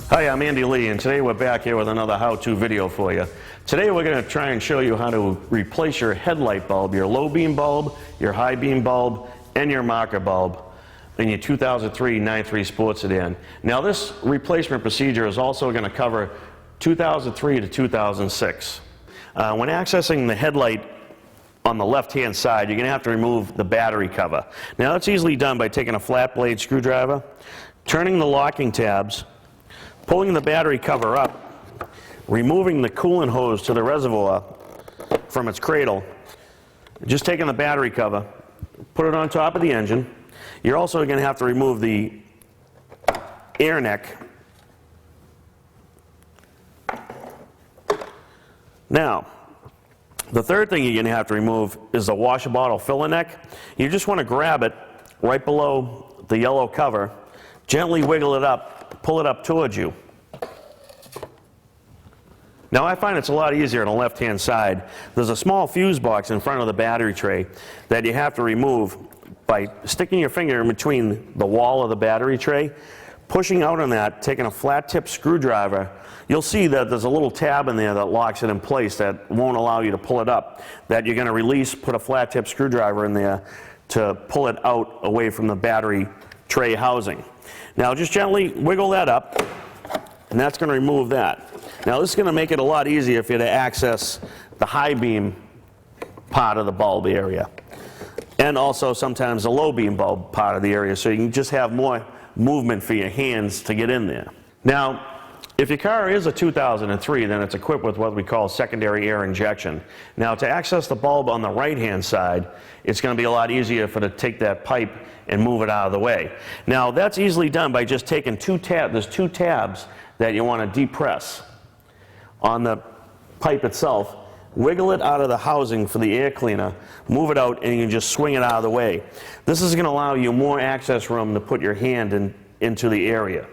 Hi, I'm Andy Lee, and today we're back here with another how-to video for you. Today we're going to try and show you how to replace your headlight bulb, your low beam bulb, your high beam bulb, and your marker bulb in your 2003 9.3 Sport sedan. Now this replacement procedure is also going to cover 2003 to 2006. When accessing the headlight on the left-hand side, you're going to have to remove the battery cover. Now that's easily done by taking a flat blade screwdriver, turning the locking tabs, pulling the battery cover up, removing the coolant hose to the reservoir from its cradle, just taking the battery cover, put it on top of the engine. You're also going to have to remove the air neck. Now, the third thing you're going to have to remove is the washer bottle filler neck. You just want to grab it right below the yellow cover, gently wiggle it up, pull it up towards you. Now I find it's a lot easier on the left-hand side. There's a small fuse box in front of the battery tray that you have to remove by sticking your finger in between the wall of the battery tray, pushing out on that, taking a flat-tip screwdriver. You'll see that there's a little tab in there that locks it in place that won't allow you to pull it up, that you're going to release, put a flat-tip screwdriver in there to pull it out away from the battery tray housing. Now just gently wiggle that up, and that's going to remove that. Now this is going to make it a lot easier for you to access the high beam part of the bulb area, and also sometimes the low beam bulb part of the area, so you can just have more movement for your hands to get in there. Now, if your car is a 2003, then it's equipped with what we call secondary air injection. Now, to access the bulb on the right-hand side, it's going to be a lot easier for to take that pipe and move it out of the way. Now, that's easily done by just taking there's two tabs that you want to depress on the pipe itself. Wiggle it out of the housing for the air cleaner, move it out, and you can just swing it out of the way. This is going to allow you more access room to put your hand into the area.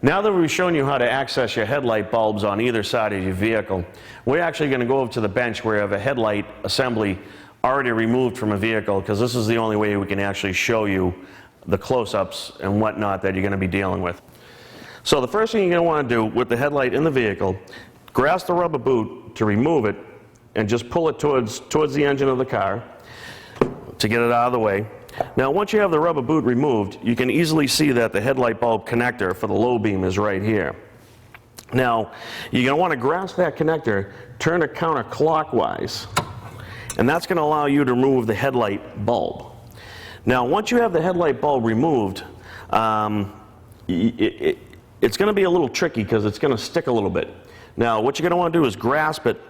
Now that we've shown you how to access your headlight bulbs on either side of your vehicle, we're actually going to go over to the bench where you have a headlight assembly already removed from a vehicle, because this is the only way we can actually show you the close-ups and whatnot that you're going to be dealing with. So the first thing you're going to want to do with the headlight in the vehicle, grasp the rubber boot to remove it and just pull it towards the engine of the car to get it out of the way. Now once you have the rubber boot removed, you can easily see that the headlight bulb connector for the low beam is right here. Now you're going to want to grasp that connector, turn it counterclockwise, and that's going to allow you to remove the headlight bulb. Now once you have the headlight bulb removed, it's going to be a little tricky because it's going to stick a little bit. Now what you're going to want to do is grasp it,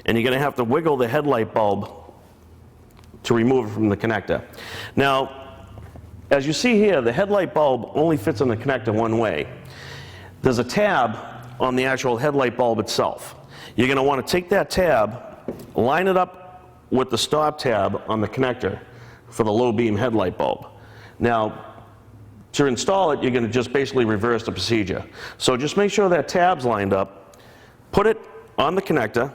and you're going to have to wiggle the headlight bulb to remove it from the connector. Now, as you see here, the headlight bulb only fits in the connector one way. There's a tab on the actual headlight bulb itself. You're going to want to take that tab, line it up with the stop tab on the connector for the low beam headlight bulb. Now, to install it, you're going to just basically reverse the procedure. So just make sure that tab's lined up, put it on the connector,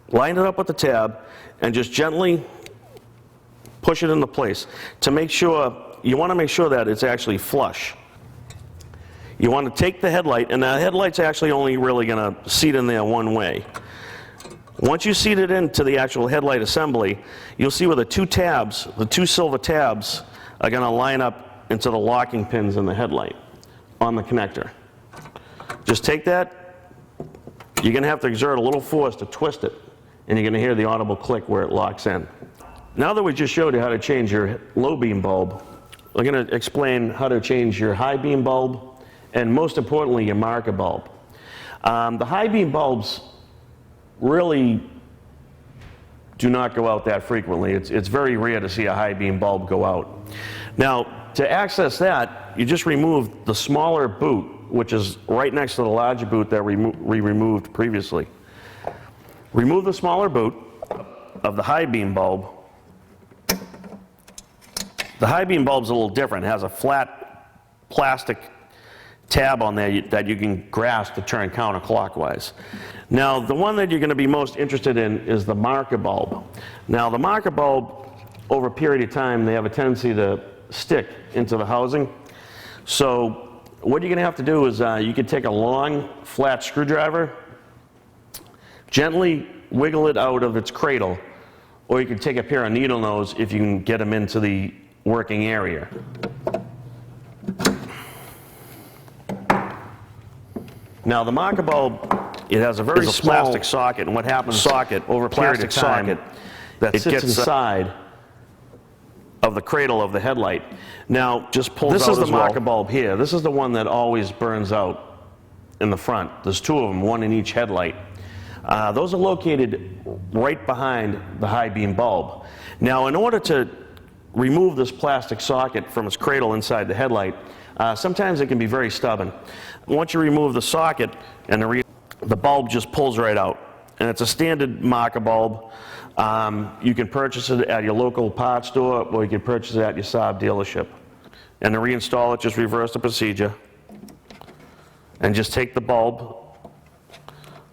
line it up with the tab, and just gently push it into place. To make sure, you want to make sure that it's actually flush. You want to take the headlight, and the headlight's actually only really going to seat in there one way. Once you seat it into the actual headlight assembly, you'll see where the two silver tabs are going to line up into the locking pins in the headlight on the connector. Just take that. You're going to have to exert a little force to twist it, and you're going to hear the audible click where it locks in. Now that we just showed you how to change your low beam bulb, we're going to explain how to change your high beam bulb, and most importantly, your marker bulb. The high beam bulbs really do not go out that frequently. It's very rare to see a high beam bulb go out. Now, to access that, you just remove the smaller boot, which is right next to the larger boot that we removed previously. Remove the smaller boot of the high beam bulb. The high beam bulb's a little different. It has a flat plastic tab on there that you can grasp to turn counterclockwise. Now, the one that you're going to be most interested in is the marker bulb. Now, the marker bulb, over a period of time, they have a tendency to stick into the housing. So what you're going to have to do is you can take a long, flat screwdriver, gently wiggle it out of its cradle, or you can take a pair of needle nose if you can get them into the working area. Now the marker bulb, it has a very small plastic socket, and what happens over a period of time, that sits inside of the cradle of the headlight. Now, just pull this is the marker bulb here. This is the one that always burns out in the front. There's two of them, one in each headlight. Those are located right behind the high beam bulb. Now, in order to remove this plastic socket from its cradle inside the headlight, sometimes it can be very stubborn. Once you remove the socket, and the bulb just pulls right out. And it's a standard marker bulb. You can purchase it at your local parts store, or you can purchase it at your Saab dealership. And to reinstall it, just reverse the procedure and just take the bulb,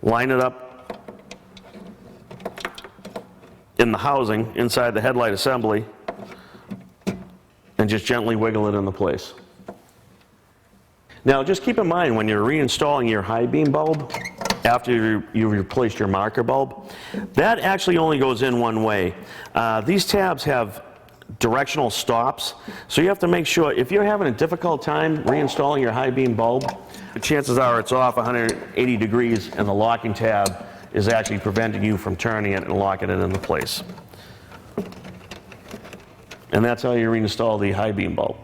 line it up in the housing inside the headlight assembly, and just gently wiggle it into place. Now, just keep in mind when you're reinstalling your high beam bulb, after you've replaced your marker bulb, that actually only goes in one way. These tabs have directional stops, so you have to make sure, if you're having a difficult time reinstalling your high beam bulb, the chances are it's off 180 degrees and the locking tab is actually preventing you from turning it and locking it into place. And that's how you reinstall the high beam bulb.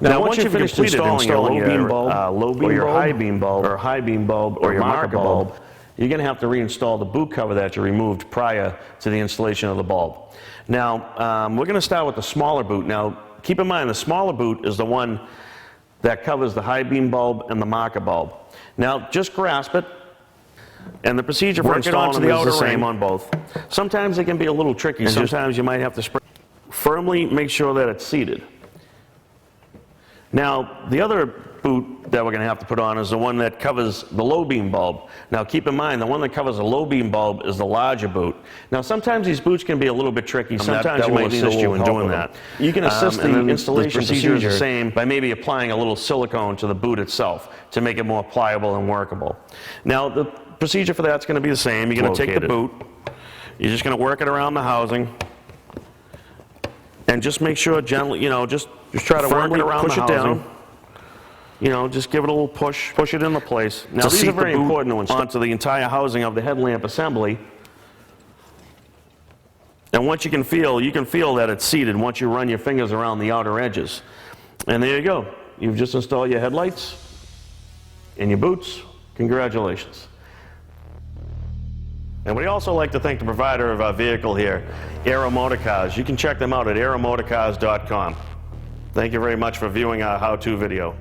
Now once you've finished installing your low beam bulb, or your high beam bulb, or your marker bulb, you're going to have to reinstall the boot cover that you removed prior to the installation of the bulb. Now, we're going to start with the smaller boot. Now, keep in mind, the smaller boot is the one that covers the high beam bulb and the marker bulb. Now, just grasp it, and the procedure for installing them is the same on both. Sometimes it can be a little tricky. Sometimes you might have to firmly make sure that it's seated. Now, the other boot that we're going to have to put on is the one that covers the low beam bulb. Now, keep in mind, the one that covers the low beam bulb is the larger boot. Now, sometimes these boots can be a little bit tricky. Sometimes you might need assist you in doing that. You can assist the installation procedure the same by maybe applying a little silicone to the boot itself to make it more pliable and workable. Now, the procedure for that's going to be the same. You're going to take the boot. You're just going to work it around the housing. And just make sure gently, just try to firmly push it down. Just give it a little push it into place. Now these are very important to install onto the entire housing of the headlamp assembly. And once you can feel that it's seated once you run your fingers around the outer edges. And there you go. You've just installed your headlights and your boots. Congratulations. And we also like to thank the provider of our vehicle here, Aero Motorcars. You can check them out at aeromotorcars.com. Thank you very much for viewing our how-to video.